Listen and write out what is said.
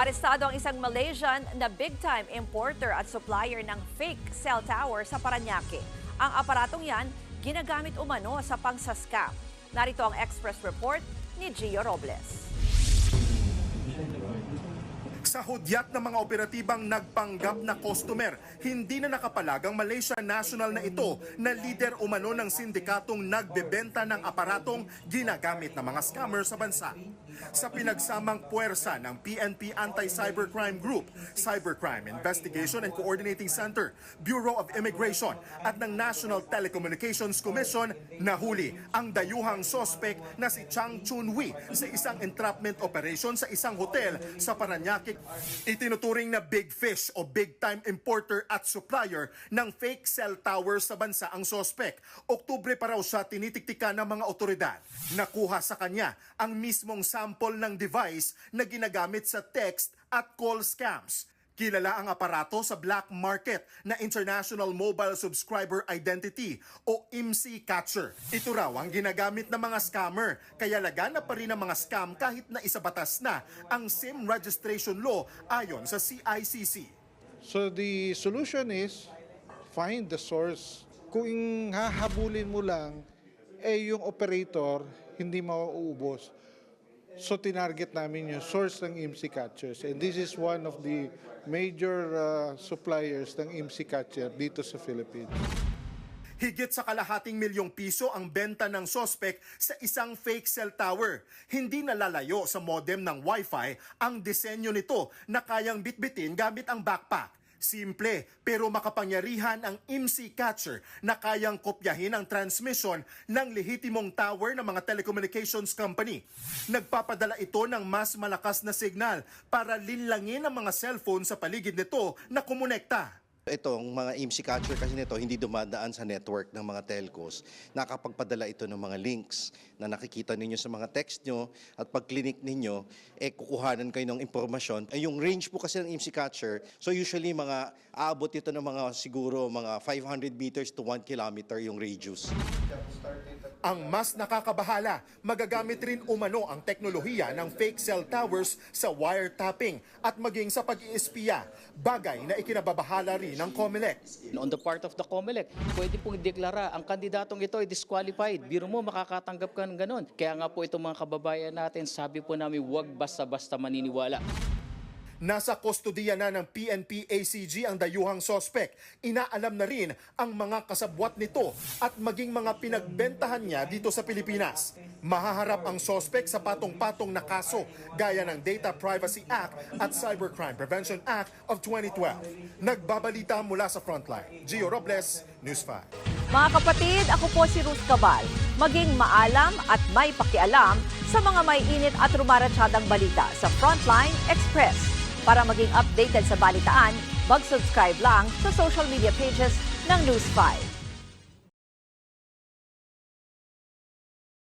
Arestado ang isang Malaysian na big-time importer at supplier ng fake cell tower sa Parañaque. Ang aparatong yan, ginagamit umano sa pangsascam. Narito ang Express Report ni Gio Robles. Sa hudyat ng mga operatibang nagpanggap na customer, hindi na nakapalag ang Malaysia national na ito na lider umano ng sindikatong nagbebenta ng aparatong ginagamit ng mga scammer sa bansa. Sa pinagsamang puwersa ng PNP Anti-Cybercrime Group, Cybercrime Investigation and Coordinating Center, Bureau of Immigration at ng National Telecommunications Commission, nahuli ang dayuhang sospek na si Chang Chun-Wee sa isang entrapment operation sa isang hotel sa Parañaque. Itinuturing na big fish o big-time importer at supplier ng fake cell towers sa bansa ang sospek. Oktubre pa raw siya tinitiktikan ng mga otoridad. Nakuha sa kanya ang mismong sample ng device na ginagamit sa text at call scams. Kilala ang aparato sa black market na International Mobile Subscriber Identity o IMSI Catcher. Ito raw ang ginagamit ng mga scammer, kaya lagana pa rin ang mga scam kahit na isabatas na ang SIM registration law ayon sa CICC. So the solution is find the source. Kung hahabulin mo lang, yung operator hindi mauubos. So tinarget namin yung source ng IMSI Catchers, and this is one of the major suppliers ng IMSI Catcher dito sa Philippines. Higit sa kalahating milyong piso ang benta ng sospek sa isang fake cell tower. Hindi nalalayo sa modem ng Wi-Fi ang disenyo nito na kayang bitbitin gamit ang backpack. Simple pero makapangyarihan ang IMSI Catcher na kayang kopyahin ang transmission ng lehitimong tower ng mga telecommunications company. Nagpapadala ito ng mas malakas na signal para linlangin ang mga cellphone sa paligid nito na kumonekta. Itong mga IMSI Catcher kasi nito hindi dumadaan sa network ng mga telcos. Nakapagpadala ito ng mga links na nakikita ninyo sa mga text nyo at pag clinic ninyo, kukuhanan kayo ng impormasyon. Yung range po kasi ng IMSI Catcher, so usually aabot ito ng mga siguro mga 500 meters to 1 kilometer yung radius. Ang mas nakakabahala, magagamit rin umano ang teknolohiya ng fake cell towers sa wiretapping at maging sa pag-iispiya, bagay na ikinababahala rin ng COMELEC. On the part of the COMELEC, pwede pong ideklara ang kandidatong ito ay disqualified. Biro mo, makakatanggap ka ng ganun. Kaya nga po itong mga kababayan natin, sabi po namin, huwag basta-basta maniniwala. Nasa kustodiya na ng PNP ACG ang dayuhang sospek. Inaalam na rin ang mga kasabwat nito at maging mga pinagbentahan niya dito sa Pilipinas. Mahaharap ang sospek sa patong-patong na kaso gaya ng Data Privacy Act at Cybercrime Prevention Act of 2012. Nagbabalita mula sa Frontline. Gio Robles, News 5. Mga kapatid, ako po si Ruth Cabal. Maging maalam at may pakialam sa mga may init at rumaratsyadang balita sa Frontline Express. Para maging updated sa balitaan, mag-subscribe lang sa social media pages ng News 5.